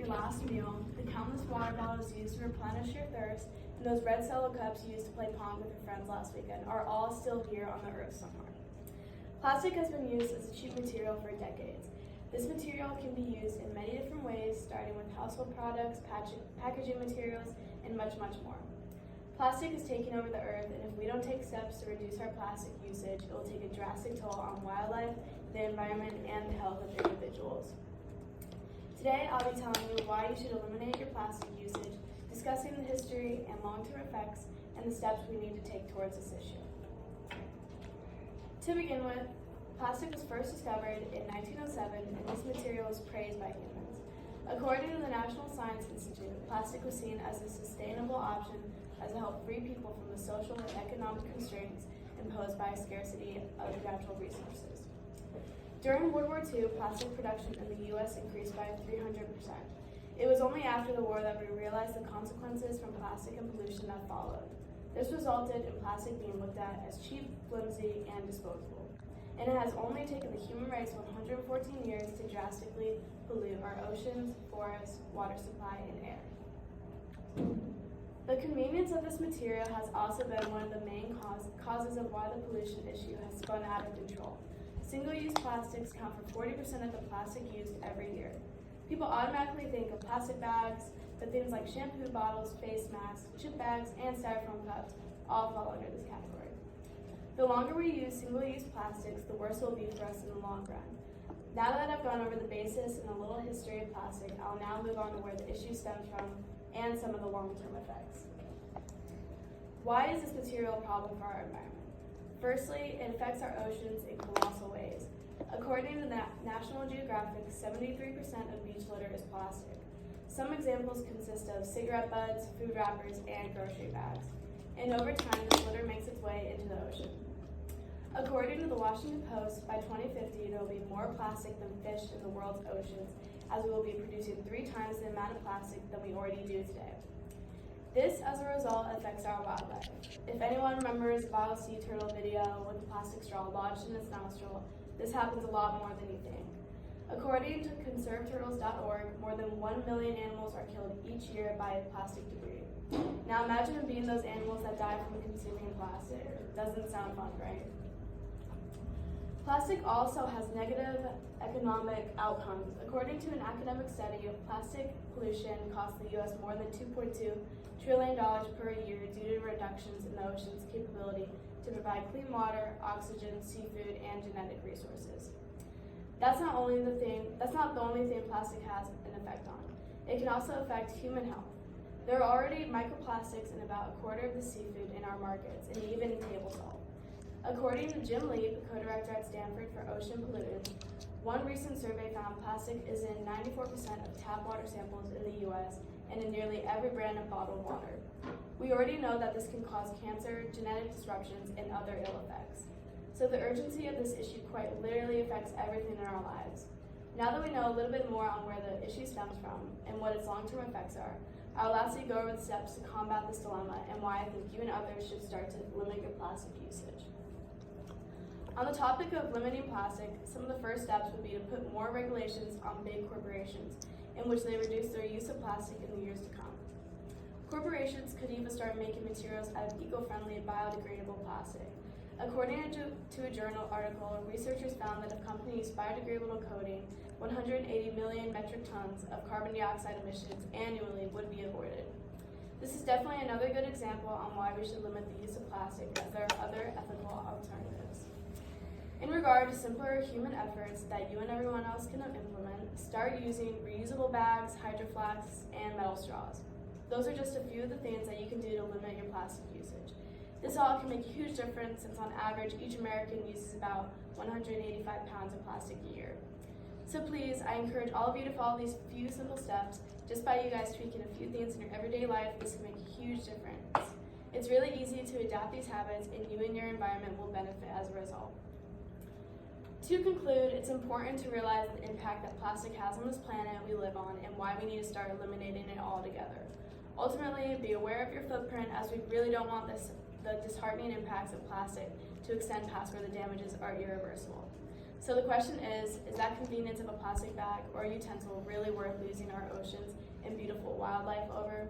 last meal, the countless water bottles used to replenish your thirst, and those red Cello cups used to play pong with your friends last weekend are all still here on the earth somewhere. Plastic has been used as a cheap material for decades. This material can be used in many different ways, starting with household products, packaging materials, and much, much more. Plastic is taking over the earth, and if we don't take steps to reduce our plastic usage, it will take a drastic toll on wildlife, the environment, and the health of individuals. Today, I'll be telling you why you should eliminate your plastic usage, discussing the history and long-term effects, and the steps we need to take towards this issue. To begin with, plastic was first discovered in 1907, and this material was praised by humans. According to the National Science Institute, plastic was seen as a sustainable option as to help free people from the social and economic constraints imposed by a scarcity of natural resources. During World War II, plastic production in the U.S. increased by 300%. It was only after the war that we realized the consequences from plastic and pollution that followed. This resulted in plastic being looked at as cheap, flimsy, and disposable. And it has only taken the human race 114 years to drastically pollute our oceans, forests, water supply, and air. The convenience of this material has also been one of the main causes of why the pollution issue has spun out of control. Single-use plastics account for 40% of the plastic used every year. People automatically think of plastic bags, but things like shampoo bottles, face masks, chip bags, and styrofoam cups all fall under this category. The longer we use single-use plastics, the worse it will be for us in the long run. Now that I've gone over the basis and a little history of plastic, I'll now move on to where the issue stems from and some of the long-term effects. Why is this material a problem for our environment? Firstly, it affects our oceans in colossal ways. According to National Geographic, 73% of beach litter is plastic. Some examples consist of cigarette butts, food wrappers, and grocery bags. And over time, this litter makes its way into the ocean. According to the Washington Post, by 2050, there will be more plastic than fish in the world's oceans, as we will be producing 3 times the amount of plastic than we already do today. This, as a result, affects our wildlife. If anyone remembers the bottle sea turtle video with the plastic straw lodged in its nostril, this happens a lot more than you think. According to conserveturtles.org, more than 1 million animals are killed each year by plastic debris. Now imagine being those animals that die from consuming plastic. Doesn't sound fun, right? Plastic also has negative economic outcomes. According to an academic study, plastic pollution costs the U.S. more than $2.2 trillion per year due to reductions in the ocean's capability to provide clean water, oxygen, seafood, and genetic resources. That's not the only thing plastic has an effect on. It can also affect human health. There are already microplastics in about a quarter of the seafood in our markets, and even in table salt. According to Jim Lee, co-director at Stanford for Ocean Pollutants, one recent survey found plastic is in 94% of tap water samples in the U.S. and in nearly every brand of bottled water. We already know that this can cause cancer, genetic disruptions, and other ill effects. So the urgency of this issue quite literally affects everything in our lives. Now that we know a little bit more on where the issue stems from and what its long-term effects are, I will lastly go over the steps to combat this dilemma and why I think you and others should start to limit your plastic usage. On the topic of limiting plastic, some of the first steps would be to put more regulations on big corporations in which they reduce their use of plastic in the years to come. Corporations could even start making materials out of eco-friendly biodegradable plastic. According to a journal article, researchers found that if companies used biodegradable coating, 180 million metric tons of carbon dioxide emissions annually would be avoided. This is definitely another good example on why we should limit the use of plastic, as there are other ethical alternatives. In regard to simpler human efforts that you and everyone else can implement, start using reusable bags, hydro flasks, and metal straws. Those are just a few of the things that you can do to limit your plastic usage. This all can make a huge difference since on average each American uses about 185 pounds of plastic a year. So please, I encourage all of you to follow these few simple steps. Just by you guys tweaking a few things in your everyday life, this can make a huge difference. It's really easy to adapt these habits, and you and your environment will benefit as a result. To conclude, it's important to realize the impact that plastic has on this planet we live on and why we need to start eliminating it altogether. Ultimately, be aware of your footprint, as we really don't want the disheartening impacts of plastic to extend past where the damages are irreversible. So the question is that convenience of a plastic bag or utensil really worth losing our oceans and beautiful wildlife over